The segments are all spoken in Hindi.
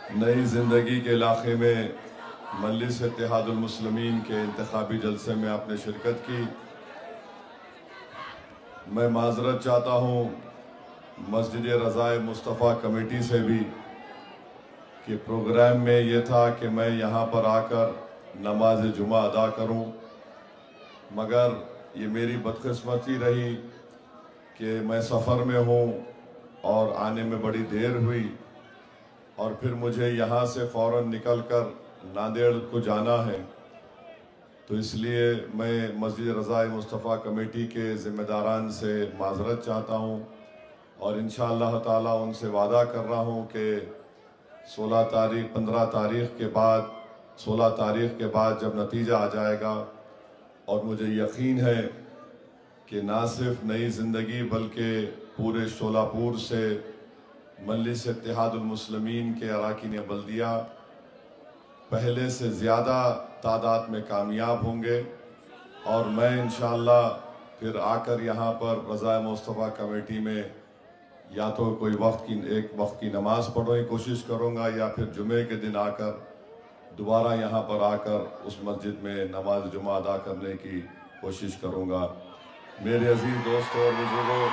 नई ज़िंदगी के इलाके में मजलिस इत्तेहादुल मुस्लिमीन के इंतखाबी जलसे में आपने शिरकत की। मैं माजरत चाहता हूँ मस्जिद रज़ाए मुस्तफ़ा कमेटी से भी कि प्रोग्राम में ये था कि मैं यहाँ पर आकर नमाज जुमा अदा करूँ, मगर ये मेरी बदकिस्मती रही कि मैं सफ़र में हूँ और आने में बड़ी देर हुई और फिर मुझे यहाँ से फ़ौरन निकलकर नांदेड़ को जाना है। तो इसलिए मैं मस्जिद रज़ाए मुस्तफ़ा कमेटी के ज़िम्मेदारान से माज़रत चाहता हूँ और इंशाअल्लाह ताला उनसे वादा कर रहा हूँ कि 15 तारीख़ के बाद 16 तारीख़ के बाद जब नतीजा आ जाएगा और मुझे यकीन है कि ना सिर्फ नई ज़िंदगी बल्कि पूरे शोलापुर से मजलिस इत्तेहादुल मुस्लिमीन के अरकान बल्दिया पहले से ज़्यादा तादाद में कामयाब होंगे और मैं इंशाअल्लाह फिर आकर यहाँ पर रज़ाए मुस्तफ़ा कमेटी में या तो एक वक्त की नमाज़ पढ़ने की कोशिश करूँगा या फिर जुमे के दिन आकर दोबारा यहाँ पर आकर उस मस्जिद में नमाज जुमा अदा करने की कोशिश करूँगा। मेरे अजीज़ दोस्तों और बुजुर्गों,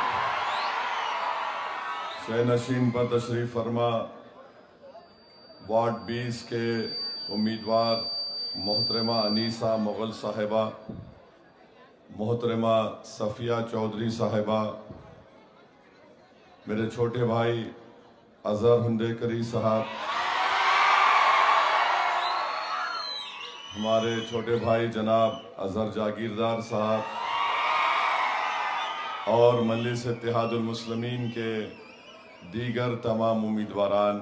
शहनशीन पर तशरीफ़ फरमा वार्ड 20 के उम्मीदवार मोहतरमा अनीसा मुग़ल साहिबा, मोहतरमा सफ़िया चौधरी साहिबा, मेरे छोटे भाई अज़हर हुंडेकरी साहब, हमारे छोटे भाई जनाब अज़हर जागीरदार साहब और मजलिस इत्तेहादुल मुस्लिमीन के दीगर तमाम उम्मीदवारान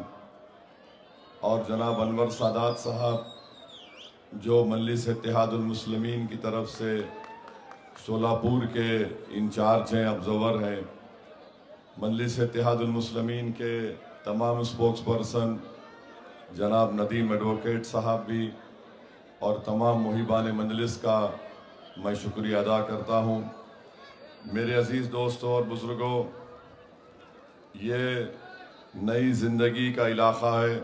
और जनाब अनवर सादात साहब जो मजलिस इत्तेहादुल मुस्लिमीन की तरफ से शोलापुर के इंचार्ज हैं, ऑब्जर्वर हैं, मजलिस इत्तेहादुल मुस्लिमीन के तमाम स्पोक्स पर्सन जनाब नदीम एडवोकेट साहब भी और तमाम मुहिबान मजलिस का मैं शुक्रिया अदा करता हूँ। मेरे अजीज़ दोस्तों और बुज़ुर्गों, ये नई ज़िंदगी का इलाक़ा है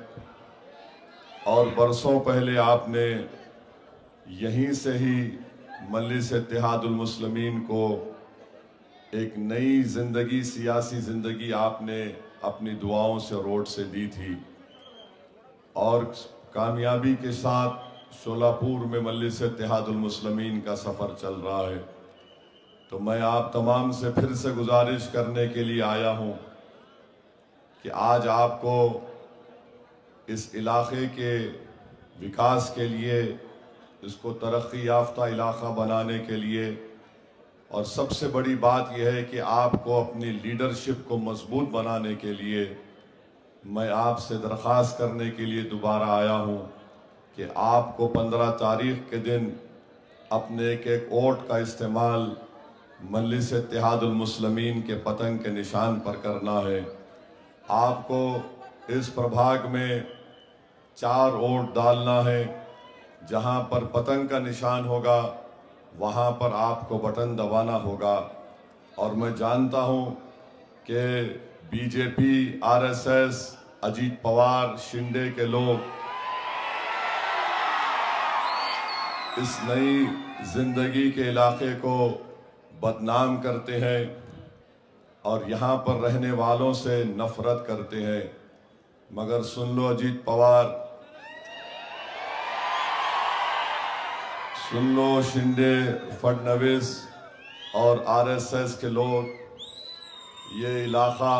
और बरसों पहले आपने यहीं से ही मजलिस इत्तेहादुल मुस्लिमीन को एक नई ज़िंदगी, सियासी ज़िंदगी आपने अपनी दुआओं से रोड से दी थी और कामयाबी के साथ शोलापुर में मजलिस इत्तेहादुल मुस्लिमीन का सफ़र चल रहा है। तो मैं आप तमाम से फिर से गुजारिश करने के लिए आया हूँ कि आज आपको इस इलाक़े के विकास के लिए, इसको तरक्की याफ्ता इलाक़ा बनाने के लिए और सबसे बड़ी बात यह है कि आपको अपनी लीडरशिप को मजबूत बनाने के लिए मैं आपसे दरख्वास्त करने के लिए दोबारा आया हूँ कि आपको 15 तारीख़ के दिन अपने एक वोट का इस्तेमाल मजलिस इत्तेहादुल मुस्लिमीन के पतंग के निशान पर करना है। आपको इस प्रभाग में 4 वोट डालना है। जहाँ पर पतंग का निशान होगा वहाँ पर आपको बटन दबाना होगा और मैं जानता हूँ कि बीजेपी, आरएसएस, अजीत पवार, शिंदे के लोग इस नई ज़िंदगी के इलाके को बदनाम करते हैं और यहाँ पर रहने वालों से नफरत करते हैं। मगर सुन लो अजीत पवार, सुन लो शिंदे, फडणवीस और आरएसएस के लोग, ये इलाका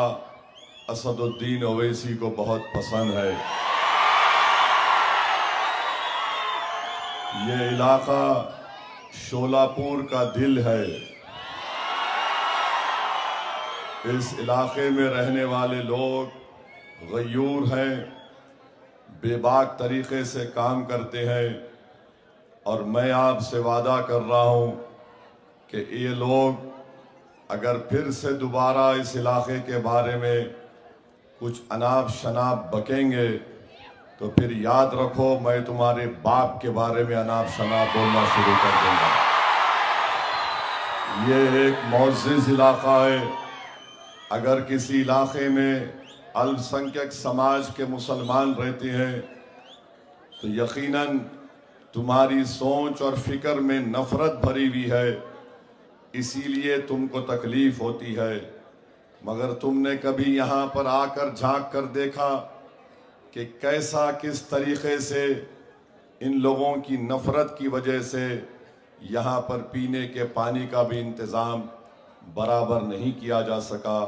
असदुद्दीन ओवैसी को बहुत पसंद है। ये इलाका शोलापुर का दिल है। इस इलाके में रहने वाले लोग गयूर हैं, बेबाक तरीके से काम करते हैं और मैं आपसे वादा कर रहा हूं कि ये लोग अगर फिर से दोबारा इस इलाके के बारे में कुछ अनाप शनाप बकेंगे तो फिर याद रखो मैं तुम्हारे बाप के बारे में अनाप शनाप बोलना शुरू कर दूंगा। ये एक मुअज़्ज़िज़ इलाका है। अगर किसी इलाके में अल्पसंख्यक समाज के मुसलमान रहते हैं तो यकीनन तुम्हारी सोच और फिक्र में नफरत भरी हुई है, इसीलिए तुमको तकलीफ होती है। मगर तुमने कभी यहाँ पर आकर झांक कर देखा कि कैसा किस तरीके से इन लोगों की नफरत की वजह से यहाँ पर पीने के पानी का भी इंतज़ाम बराबर नहीं किया जा सका।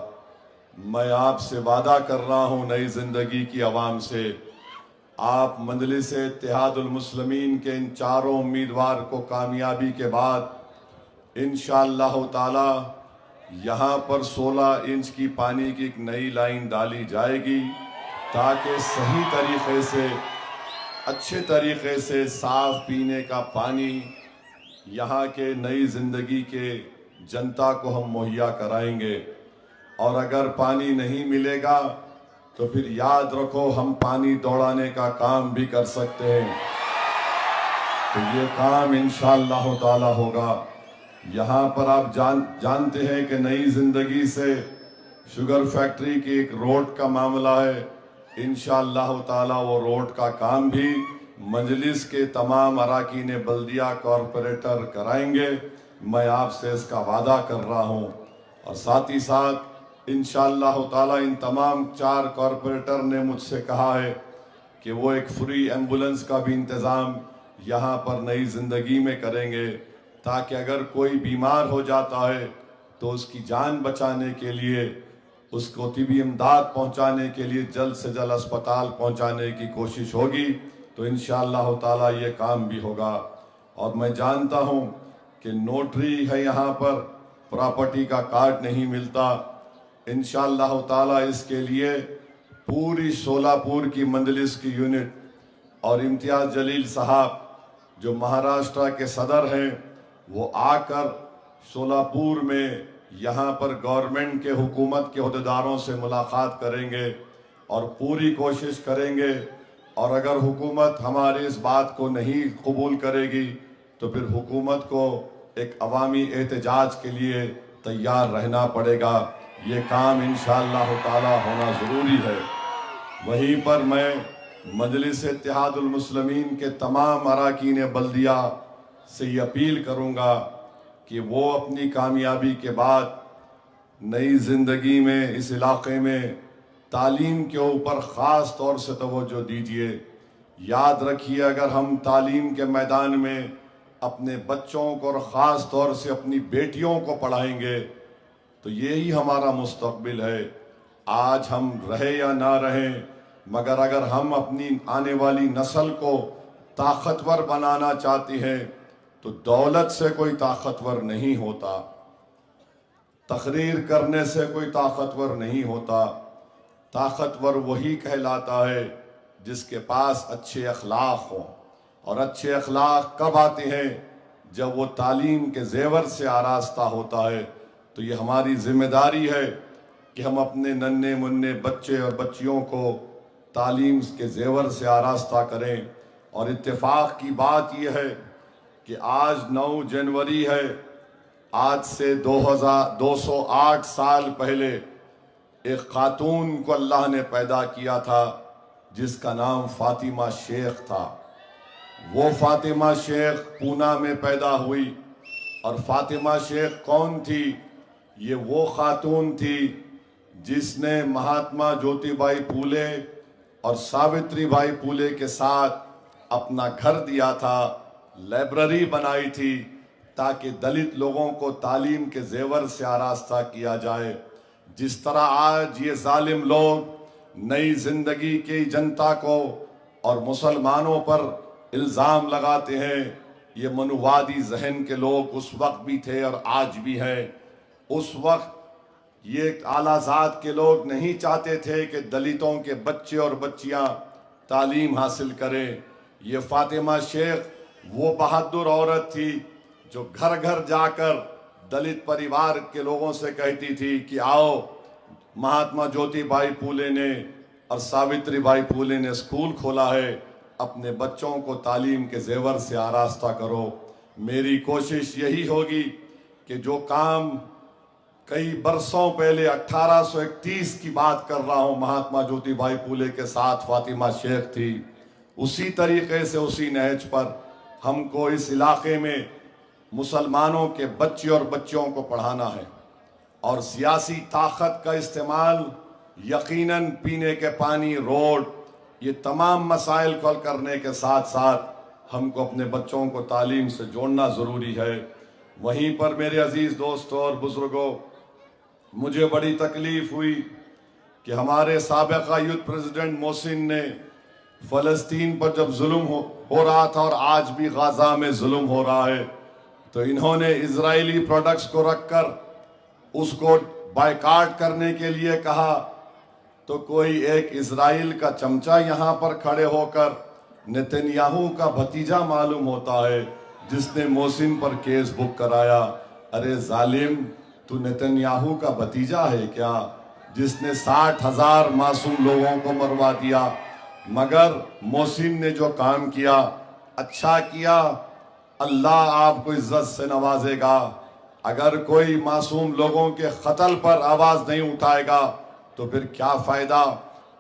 मैं आपसे वादा कर रहा हूँ नई ज़िंदगी की आवाम से, आप मजलिस इत्तेहादुल मुस्लिमीन के इन चारों उम्मीदवार को कामयाबी के बाद इंशाअल्लाह ताला यहाँ पर 16 इंच की पानी की एक नई लाइन डाली जाएगी ताकि सही तरीके से, अच्छे तरीके से साफ पीने का पानी यहाँ के नई ज़िंदगी के जनता को हम मुहैया कराएंगे। और अगर पानी नहीं मिलेगा तो फिर याद रखो हम पानी दौड़ाने का काम भी कर सकते हैं, तो ये काम इंशाअल्लाह ताला होगा। यहाँ पर आप जानते हैं कि नई ज़िंदगी से शुगर फैक्ट्री की एक रोड का मामला है, इंशाअल्लाह ताला वो रोड का काम भी मजलिस के तमाम अराकीन बल्दिया कॉरपोरेटर कराएंगे। मैं आपसे इसका वादा कर रहा हूँ। और साथ ही साथ इंशाअल्लाह ताला इन तमाम 4 कॉरपोरेटर ने मुझसे कहा है कि वो एक फ्री एम्बुलेंस का भी इंतज़ाम यहाँ पर नई ज़िंदगी में करेंगे, ताकि अगर कोई बीमार हो जाता है तो उसकी जान बचाने के लिए, उसको तिबी इमदाद पहुँचाने के लिए जल्द से जल्द अस्पताल पहुँचाने की कोशिश होगी। तो इंशाअल्लाह ताला ये काम भी होगा। और मैं जानता हूँ कि नोटरी है यहाँ पर, प्रॉपर्टी का कार्ड नहीं मिलता। इंशाअल्लाह ताला इसके लिए पूरी सोलापुर की मंजलिस की यूनिट और इम्तियाज़ जलील साहब जो महाराष्ट्र के सदर हैं, वो आकर सोलापुर में यहाँ पर गवर्नमेंट के हुकूमत के अहदेदारों से मुलाकात करेंगे और पूरी कोशिश करेंगे। और अगर हुकूमत हमारी इस बात को नहीं कबूल करेगी तो फिर हुकूमत को एक अवामी एहतजाज के लिए तैयार रहना पड़ेगा। ये काम इंशाअल्लाह ताला होना ज़रूरी है। वहीं पर मैं मजलिस इत्तेहादुल मुस्लिमीन के तमाम अराकीन बल्दिया से ये अपील करूँगा कि वो अपनी कामयाबी के बाद नई ज़िंदगी में इस इलाक़े में तालीम के ऊपर ख़ास तौर से तवज्जो दीजिए। याद रखिए, अगर हम तालीम के मैदान में अपने बच्चों को और ख़ास तौर से अपनी बेटियों को पढ़ाएंगे तो यही हमारा मुस्तक़बिल है। आज हम रहे या ना रहें, मगर अगर हम अपनी आने वाली नस्ल को ताकतवर बनाना चाहते हैं तो दौलत से कोई ताकतवर नहीं होता, तकरीर करने से कोई ताकतवर नहीं होता। ताकतवर वही कहलाता है जिसके पास अच्छे अखलाक हों। और अच्छे अखलाक कब आते हैं? जब वो तालीम के जेवर से आरास्ता होता है। तो ये हमारी जिम्मेदारी है कि हम अपने नन्हे मुन्ने बच्चे और बच्चियों को तालीम के जेवर से आरास्ता करें। और इत्तेफाक की बात यह है कि आज 9 जनवरी है। आज से 208 साल पहले एक खातून को अल्लाह ने पैदा किया था जिसका नाम फातिमा शेख था। वो फातिमा शेख पूना में पैदा हुई। और फातिमा शेख कौन थी? ये वो खातून थी जिसने महात्मा ज्योतिबाई फूले और सावित्रीबाई फूले के साथ अपना घर दिया था, लाइब्रेरी बनाई थी ताकि दलित लोगों को तालीम के जेवर से आरास्ता किया जाए। जिस तरह आज ये जालिम लोग नई जिंदगी की जनता को और मुसलमानों पर इल्ज़ाम लगाते हैं, ये मनुवादी जहन के लोग उस वक्त भी थे और आज भी हैं। उस वक्त ये आलाजात के लोग नहीं चाहते थे कि दलितों के बच्चे और बच्चियां तालीम हासिल करें। ये फातिमा शेख वो बहादुर औरत थी जो घर घर जाकर दलित परिवार के लोगों से कहती थी कि आओ, महात्मा ज्योतिबाई फूले ने और सावित्रीबाई फूले ने स्कूल खोला है, अपने बच्चों को तालीम के जेवर से आरास्ता करो। मेरी कोशिश यही होगी कि जो काम कई बरसों पहले 1831 की बात कर रहा हूं, महात्मा ज्योतिबाई फूले के साथ फातिमा शेख थी। उसी तरीके से उसी नहज पर हमको इस इलाके में मुसलमानों के बच्चे और बच्चियों को पढ़ाना है और सियासी ताकत का इस्तेमाल यकीनन पीने के पानी, रोड, ये तमाम मसाइल को हल करने के साथ साथ हमको अपने बच्चों को तालीम से जोड़ना ज़रूरी है। वहीं पर मेरे अजीज़ दोस्तों और बुज़ुर्गों, मुझे बड़ी तकलीफ़ हुई कि हमारे साबिक़ा यूथ प्रेसिडेंट मोहसिन ने फ़लस्तीन पर जब जुल्म हो रहा था और आज भी गाज़ा में जुल्म हो रहा है, तो इन्होंने इजरायली प्रोडक्ट्स को रखकर उसको बायकाट करने के लिए कहा। तो कोई एक इजराइल का चमचा यहाँ पर खड़े होकर नेतन्याहू का भतीजा मालूम होता है जिसने मोहसिन पर केस बुक कराया। अरे जालिम, तू नेतन्याहू का भतीजा है क्या, जिसने 60,000 मासूम लोगों को मरवा दिया? मगर मोहसिन ने जो काम किया, अच्छा किया, अल्लाह आपको इज्जत से नवाजेगा। अगर कोई मासूम लोगों के कत्ल पर आवाज नहीं उठाएगा तो फिर क्या फायदा?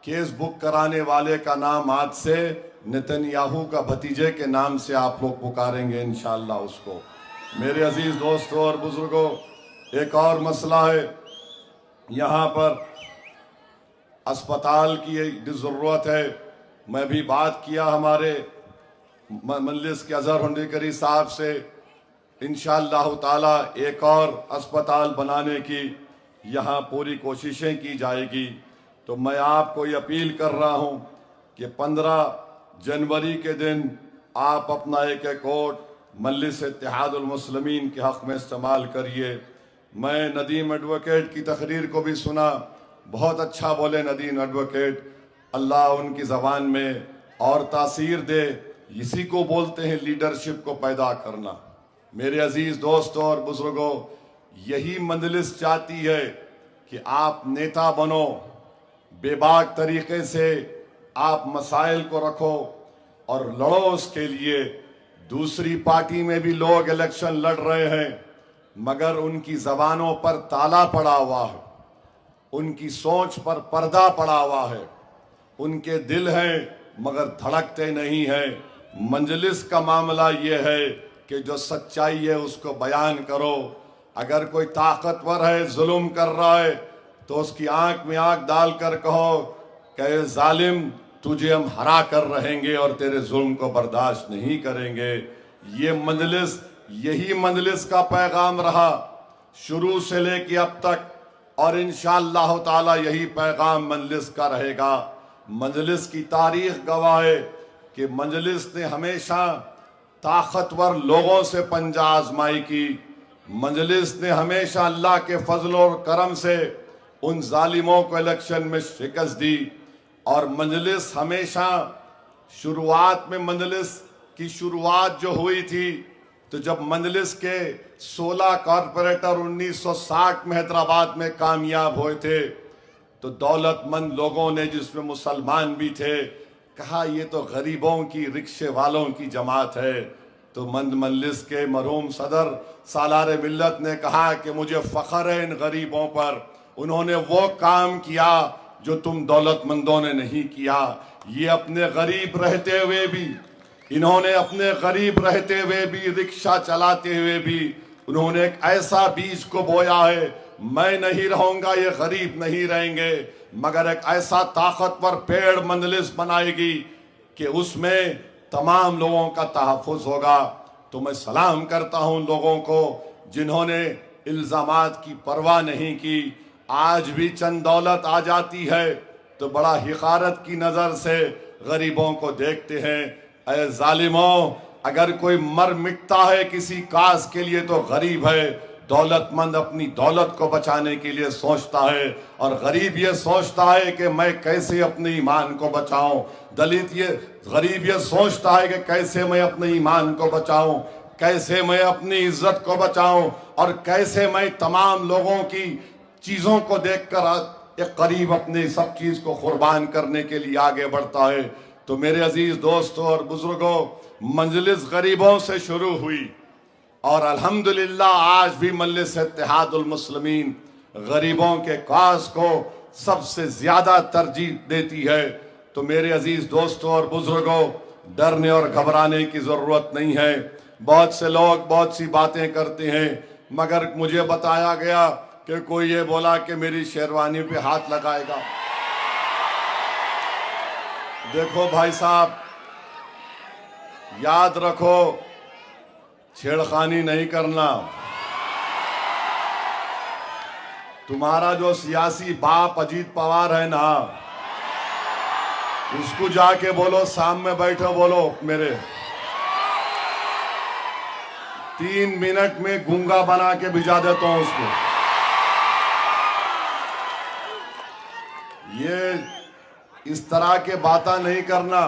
केस बुक कराने वाले का नाम आज से नेतन्याहू का भतीजे के नाम से आप लोग पुकारेंगे इंशाअल्लाह उसको। मेरे अजीज दोस्तों और बुजुर्गों, एक और मसला है, यहाँ पर अस्पताल की ज़रूरत है। मैं भी बात किया हमारे मजलिस के अजहर हुंडेकरी साहब से, इंशाअल्लाह ताला एक और अस्पताल बनाने की यहाँ पूरी कोशिशें की जाएगी। तो मैं आपको ये अपील कर रहा हूँ कि 15 जनवरी के दिन आप अपना एक वोट मजलिस इत्तेहादुल मुस्लिमीन के हक़ में इस्तेमाल करिए। मैं नदीम एडवोकेट की तकरीर को भी सुना, बहुत अच्छा बोले नदीम एडवोकेट, अल्लाह उनकी ज़बान में और तासीर दे। इसी को बोलते हैं लीडरशिप को पैदा करना। मेरे अजीज़ दोस्तों और बुजुर्गों, यही मजलिस चाहती है कि आप नेता बनो, बेबाक तरीके से आप मसाइल को रखो और लड़ो उसके लिए। दूसरी पार्टी में भी लोग इलेक्शन लड़ रहे हैं मगर उनकी ज़बानों पर ताला पड़ा हुआ है, उनकी सोच पर पर्दा पड़ा हुआ है, उनके दिल हैं मगर धड़कते नहीं हैं। मंजलिस का मामला ये है कि जो सच्चाई है उसको बयान करो। अगर कोई ताकतवर है, जुल्म कर रहा है, तो उसकी आंख में आंख डालकर कहो कि जालिम, तुझे हम हरा कर रहेंगे और तेरे जुल्म को बर्दाश्त नहीं करेंगे। ये मजलिस, यही मजलिस का पैगाम रहा शुरू से लेके अब तक, और इंशाअल्लाह ताला यही पैगाम मजलिस का रहेगा। मजलिस की तारीख गवाह है कि मजलिस ने हमेशा ताकतवर लोगों से पंजा आजमाई की। मजलिस ने हमेशा अल्लाह के फजल और करम से उन जालिमों को इलेक्शन में शिकस्त दी। और मजलिस हमेशा शुरुआत में, मजलिस की शुरुआत जो हुई थी, तो जब मजलिस के 16 कॉरपोरेटर 1960 में हैदराबाद में कामयाब हुए थे, तो दौलतमंद लोगों ने, जिसमें मुसलमान भी थे, कहा ये तो गरीबों की, रिक्शे वालों की जमात है। तो मंद मजलिस के मरहूम सदर सालार मिल्लत ने कहा कि मुझे फ़ख्र है इन गरीबों पर, उन्होंने वो काम किया जो तुम दौलतमंदों ने नहीं किया। ये अपने गरीब रहते हुए भी, इन्होंने अपने गरीब रहते हुए भी, रिक्शा चलाते हुए भी, उन्होंने एक ऐसा बीज को बोया है, मैं नहीं रहूंगा, ये गरीब नहीं रहेंगे, मगर एक ऐसा ताकतवर पेड़ मजलिस बनाएगी कि उसमें तमाम लोगों का तहफ़्फ़ुज़ होगा। तो मैं सलाम करता हूं लोगों को जिन्होंने इल्ज़ामात की परवाह नहीं की। आज भी चंद दौलत आ जाती है तो बड़ा हिकारत की नज़र से गरीबों को देखते हैं। ऐ जालिमों, अगर कोई मर मिटता है किसी काज के लिए तो गरीब है। दौलतमंद अपनी दौलत को बचाने के लिए सोचता है और गरीब ये सोचता है कि मैं कैसे अपने ईमान को बचाऊं। दलित ये, गरीब ये सोचता है कि कैसे मैं अपने ईमान को बचाऊं, कैसे मैं अपनी इज्जत को बचाऊं और कैसे मैं तमाम लोगों की चीज़ों को देखकर एक गरीब अपने सब चीज़ को कुर्बान करने के लिए आगे बढ़ता है। तो मेरे अजीज दोस्तों और बुजुर्गों, मजलिस गरीबों से शुरू हुई और अल्हम्दुलिल्लाह आज भी मजलिस इत्तेहादुल मुस्लिमीन गरीबों के काज को सबसे ज्यादा तरजीह देती है। तो मेरे अजीज दोस्तों और बुजुर्गों, डरने और घबराने की जरूरत नहीं है। बहुत से लोग बहुत सी बातें करते हैं, मगर मुझे बताया गया कि कोई ये बोला कि मेरी शेरवानी पे हाथ लगाएगा। देखो भाई साहब, याद रखो, छेड़खानी नहीं करना। तुम्हारा जो सियासी बाप अजीत पवार है ना, उसको जाके बोलो, सामने बैठो, बोलो मेरे 3 मिनट में गूंगा बना के भिजा देता हूं उसको। ये इस तरह के बातें नहीं करना।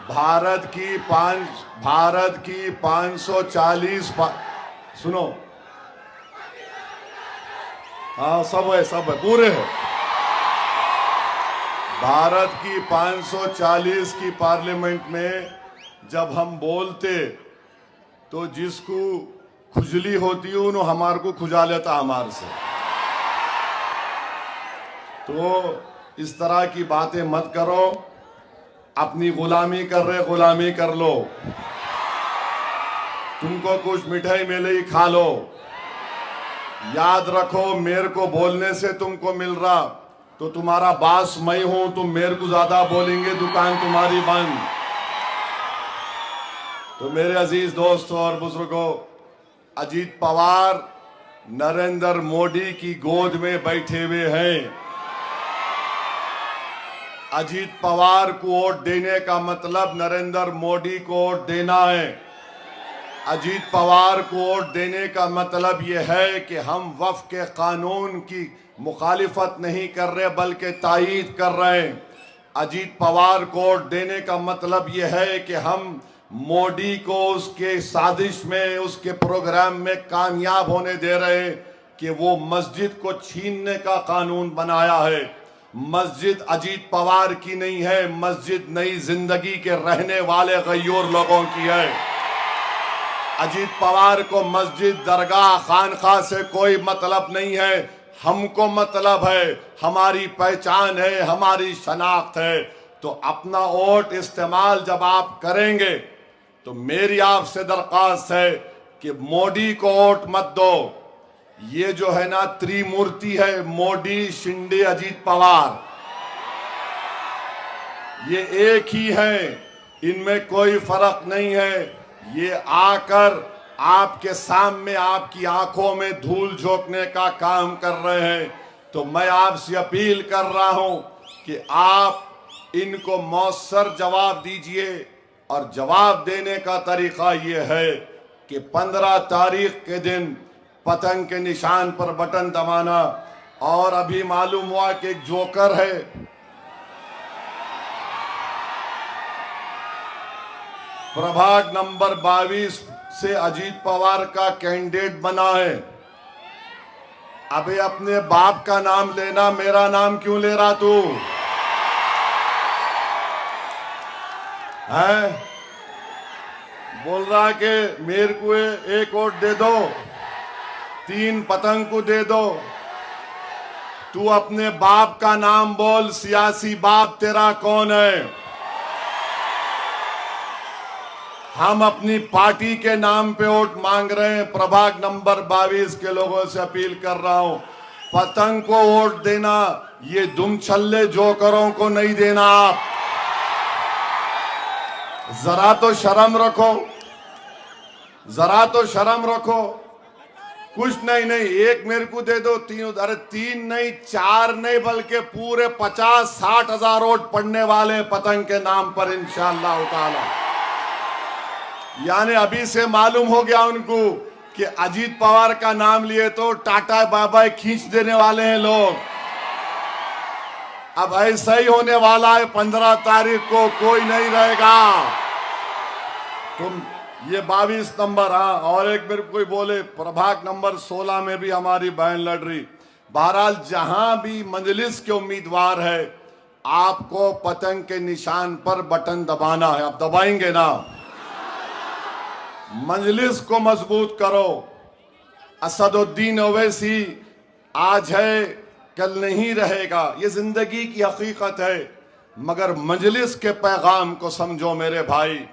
भारत की 540 सुनो, हाँ सब है पूरे है। भारत की 540 की पार्लियामेंट में जब हम बोलते तो जिसको खुजली होती है उन्होंने हमारे को खुजा लेता हमारे से। तो इस तरह की बातें मत करो। अपनी गुलामी कर रहे, गुलामी कर लो। तुमको कुछ मिठाई मिले ही खा लो। याद रखो, मेरे को बोलने से तुमको मिल रहा तो तुम्हारा बास मैं हूं। तुम मेरे को ज्यादा बोलेंगे, दुकान तुम्हारी बंद। तो मेरे अजीज दोस्तों और बुजुर्गों, अजीत पवार नरेंद्र मोदी की गोद में बैठे हुए हैं। अजीत पवार को वोट देने का मतलब नरेंद्र मोदी को वोट देना है। अजीत पवार को वोट देने का मतलब यह है कि हम वक्फ के कानून की मुखालिफत नहीं कर रहे बल्कि तायीद कर रहे हैं। अजीत पवार को वोट देने का मतलब यह है कि हम मोदी को उसके साजिश में, उसके प्रोग्राम में कामयाब होने दे रहे हैं कि वो मस्जिद को छीनने का कानून बनाया है। मस्जिद अजीत पवार की नहीं है, मस्जिद नई जिंदगी के रहने वाले गय्यूर लोगों की है। अजीत पवार को मस्जिद, दरगाह, खानखा से कोई मतलब नहीं है। हमको मतलब है, हमारी पहचान है, हमारी शनाख्त है। तो अपना वोट इस्तेमाल जब आप करेंगे तो मेरी आपसे दरख्वास्त है कि मोदी को वोट मत दो। ये जो है ना त्रिमूर्ति है, मोदी, शिंदे, अजीत पवार, ये एक ही है, इनमें कोई फर्क नहीं है। ये आकर आपके सामने, आपकी आंखों में धूल झोंकने का काम कर रहे हैं। तो मैं आपसे अपील कर रहा हूं कि आप इनको मौसर जवाब दीजिए। और जवाब देने का तरीका ये है कि 15 तारीख के दिन पतंग के निशान पर बटन दबाना। और अभी मालूम हुआ कि एक जोकर है, प्रभाग नंबर 22 से अजीत पवार का कैंडिडेट बना है। अबे अपने बाप का नाम लेना, मेरा नाम क्यों ले रहा तू है? बोल रहा कि मेरे को एक वोट दे दो, 3 पतंग को दे दो। तू अपने बाप का नाम बोल, सियासी बाप तेरा कौन है? हम अपनी पार्टी के नाम पे वोट मांग रहे हैं। प्रभाग नंबर 22 के लोगों से अपील कर रहा हूं, पतंग को वोट देना, ये दुम छल्ले जोकरों को नहीं देना। आप जरा तो शर्म रखो, जरा तो शर्म रखो। कुछ नहीं, एक मेरे को दे दो, 3, अरे 3 नहीं, 4 नहीं, बल्कि पूरे 50-60 हजार वोट पड़ने वाले पतंग के नाम पर इंशाअल्लाह ताला। यानी अभी से मालूम हो गया उनको कि अजीत पवार का नाम लिए तो टाटा बाबा खींच देने वाले हैं लोग। अब ऐसा ही होने वाला है। 15 तारीख को कोई नहीं रहेगा। तुम ये 22 नंबर, हाँ, और एक मेरे कोई बोले प्रभाग नंबर 16 में भी हमारी बहन लड़ रही। बहरहाल जहां भी मजलिस के उम्मीदवार है, आपको पतंग के निशान पर बटन दबाना है। आप दबाएंगे ना? मजलिस को मजबूत करो। असदुद्दीन ओवैसी आज है कल नहीं रहेगा, ये जिंदगी की हकीकत है। मगर मजलिस के पैगाम को समझो मेरे भाई,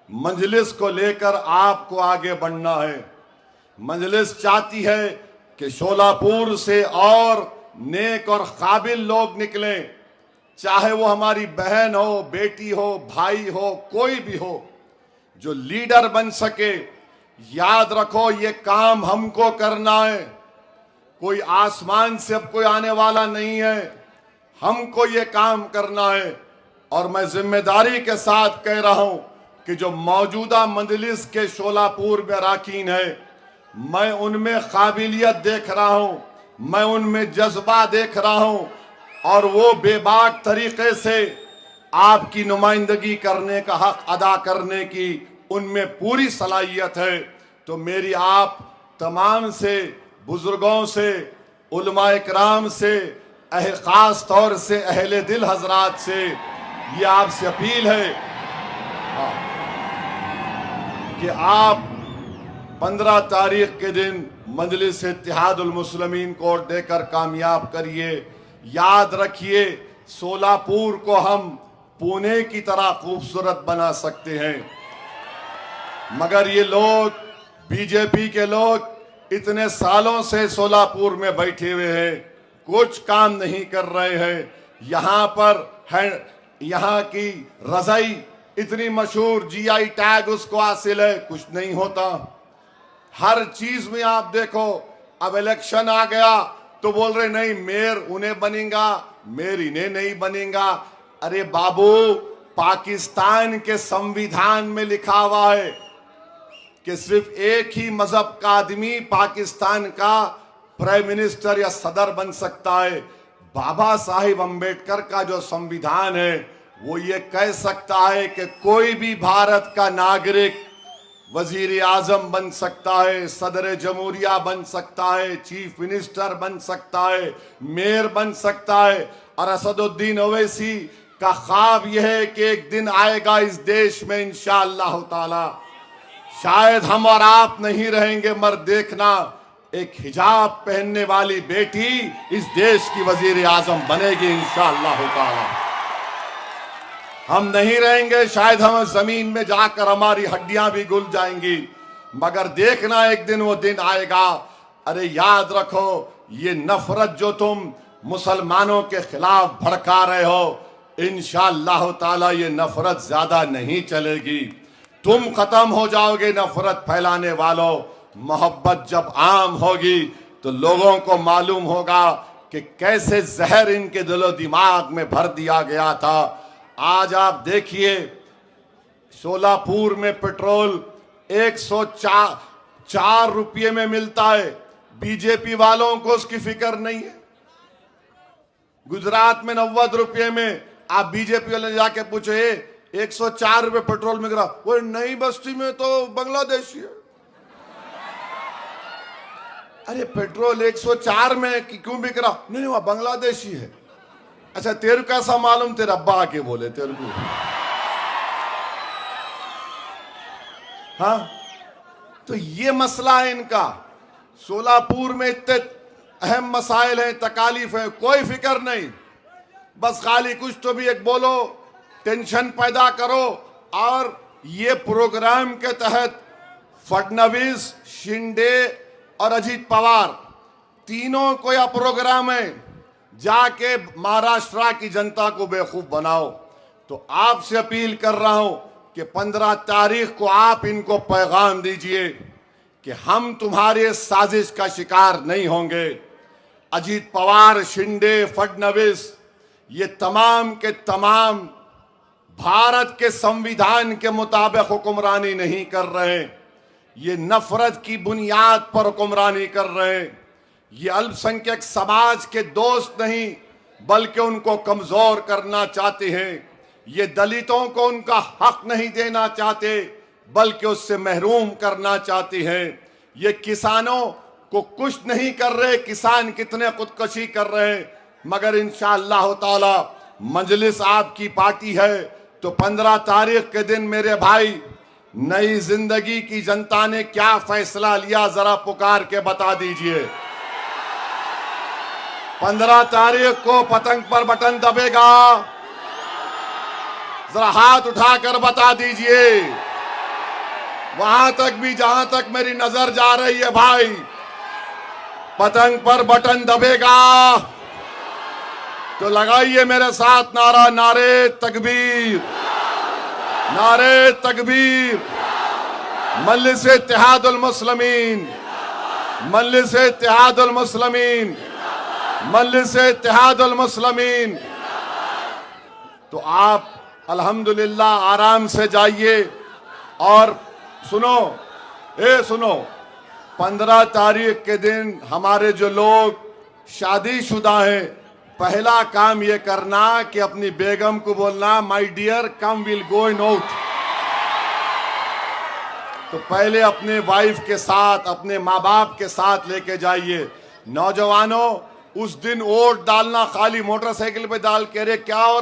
मजलिस को लेकर आपको आगे बढ़ना है। मजलिस चाहती है कि शोलापुर से और नेक और काबिल लोग निकलें, चाहे वो हमारी बहन हो, बेटी हो, भाई हो, कोई भी हो, जो लीडर बन सके। याद रखो ये काम हमको करना है, कोई आसमान से अब कोई आने वाला नहीं है, हमको ये काम करना है। और मैं जिम्मेदारी के साथ कह रहा हूं कि जो मौजूदा मजलिस के शोलापुर में अरकान है, मैं उनमें काबिलियत देख रहा हूं, मैं उनमें जज्बा देख रहा हूं, और वो बेबाक तरीके से आपकी नुमाइंदगी करने का हक अदा करने की उनमें पूरी सलाहियत है। तो मेरी आप तमाम से, बुजुर्गों से, उलमाए कराम से, खास तौर से अहले दिल हजरात से ये आपसे अपील है कि आप 15 तारीख के दिन मजलिस इत्तेहादुल मुस्लिमीन को देकर कामयाब करिए। याद रखिए, शोलापुर को हम पुणे की तरह खूबसूरत बना सकते हैं, मगर ये लोग, बीजेपी के लोग इतने सालों से शोलापुर में बैठे हुए हैं, कुछ काम नहीं कर रहे हैं। यहाँ पर है, यहाँ की रजाई इतनी मशहूर, जीआई टैग उसको हासिल है, कुछ नहीं होता। हर चीज में आप देखो, अब इलेक्शन आ गया तो बोल रहे नहीं मेयर उन्हें बनेगा, मेयर इन्हें नहीं बनेगा। अरे बाबू, पाकिस्तान के संविधान में लिखा हुआ है कि सिर्फ एक ही मजहब का आदमी पाकिस्तान का प्राइम मिनिस्टर या सदर बन सकता है। बाबा साहिब अंबेडकर का जो संविधान है वो ये कह सकता है कि कोई भी भारत का नागरिक वजीर आजम बन सकता है, सदर जमहूरिया बन सकता है, चीफ मिनिस्टर बन सकता है, मेयर बन सकता है। और असदुद्दीन ओवैसी का ख्वाब यह है कि एक दिन आएगा इस देश में इंशाअल्लाह ताला, शायद हम और आप नहीं रहेंगे, मगर देखना एक हिजाब पहनने वाली बेटी इस देश की वजीर आजम बनेगी इंशाअल्लाह ताला। हम नहीं रहेंगे, शायद हम जमीन में जाकर हमारी हड्डियां भी घुल जाएंगी, मगर देखना एक दिन वो दिन आएगा। अरे याद रखो, ये नफरत जो तुम मुसलमानों के खिलाफ भड़का रहे हो, इंशाअल्लाह ताला ये नफरत ज्यादा नहीं चलेगी। तुम खत्म हो जाओगे नफरत फैलाने वालों। मोहब्बत जब आम होगी तो लोगों को मालूम होगा कि कैसे जहर इनके दिलो दिमाग में भर दिया गया था। आज आप देखिए, शोलापुर में पेट्रोल 104 रुपये में मिलता है, बीजेपी वालों को उसकी फिक्र नहीं है। गुजरात में 90 रुपये में, आप बीजेपी वाले जाके पूछो 104 रुपये पेट्रोल मिल रहा, वो नई बस्ती में तो बांग्लादेशी है। अरे पेट्रोल 104 में क्यों बिक रहा? नहीं वहां बांग्लादेशी है। अच्छा तेरे को कैसा मालूम? तेरे अब्बा आके बोले तेरे को। हाँ, तो ये मसला है इनका। शोलापुर में इतने अहम मसाइल हैं, तकालीफ है, कोई फिक्र नहीं, बस खाली कुछ तो भी एक बोलो, टेंशन पैदा करो। और ये प्रोग्राम के तहत फडणवीस, शिंदे और अजीत पवार तीनों को यह प्रोग्राम है, जाके महाराष्ट्र की जनता को बेवकूफ बनाओ। तो आपसे अपील कर रहा हूं कि 15 तारीख को आप इनको पैगाम दीजिए कि हम तुम्हारे साजिश का शिकार नहीं होंगे। अजीत पवार, शिंदे, फडणवीस, ये तमाम के तमाम भारत के संविधान के मुताबिक हुक्मरानी नहीं कर रहे, ये नफरत की बुनियाद पर हुक्मरानी कर रहे हैं। ये अल्पसंख्यक समाज के दोस्त नहीं, बल्कि उनको कमजोर करना चाहते हैं। ये दलितों को उनका हक नहीं देना चाहते, बल्कि उससे महरूम करना चाहते हैं। ये किसानों को कुछ नहीं कर रहे, किसान कितने खुदकुशी कर रहे हैं, मगर इंशाअल्लाह ताला मजलिस आपकी पार्टी है तो 15 तारीख के दिन मेरे भाई, नई जिंदगी की जनता ने क्या फैसला लिया जरा पुकार के बता दीजिए। 15 तारीख को पतंग पर बटन दबेगा। जरा हाथ उठाकर बता दीजिए, वहां तक भी जहां तक मेरी नजर जा रही है भाई, पतंग पर बटन दबेगा तो लगाइए मेरे साथ नारा, नारे तकबीर, नारे तकबीर। मजलिस इत्तेहादुल मुस्लिमीन, मजलिस इत्तेहादुल मुस्लिमीन, मजलिस इत्तेहादुल मुस्लिमीन। तो आप अल्हम्दुलिल्लाह आराम से जाइए और सुनो, 15 तारीख के दिन हमारे जो लोग शादीशुदा हैं, पहला काम ये करना कि अपनी बेगम को बोलना, my dear come will go in out. तो पहले अपने वाइफ के साथ, अपने माँ बाप के साथ लेके जाइए। नौजवानों, उस दिन वोट डालना खाली मोटरसाइकिल पे डाल के अरे क्या हो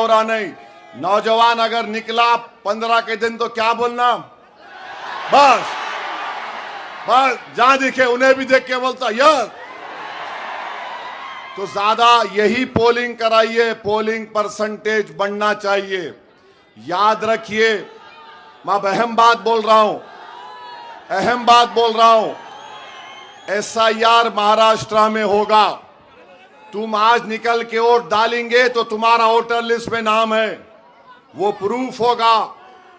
रहा नहीं। नौजवान अगर निकला 15 के दिन तो क्या बोलना, बस जहां दिखे उन्हें भी देख के बोलता यस। तो ज्यादा यही पोलिंग कराइए, पोलिंग परसेंटेज बढ़ना चाहिए। याद रखिए, मैं अहम बात बोल रहा हूं, SIR महाराष्ट्र में होगा। तुम आज निकल के वोट डालेंगे तो तुम्हारा वोटर लिस्ट में नाम है, वो प्रूफ होगा।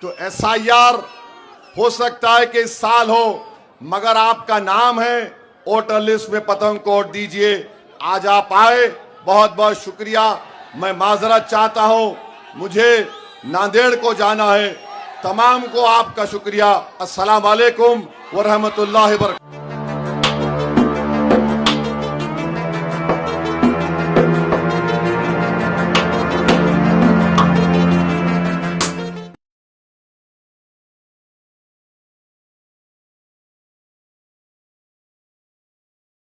तो SIR हो सकता है कि इस साल हो, मगर आपका नाम है वोटर लिस्ट में, पतंग को वोट दीजिए। आज आप आए, बहुत बहुत शुक्रिया। मैं माजरत चाहता हूं, मुझे नांदेड़ को जाना है। तमाम को आपका शुक्रिया। अस्सलाम वालेकुम व रहमतुल्लाहि व बरकातहू।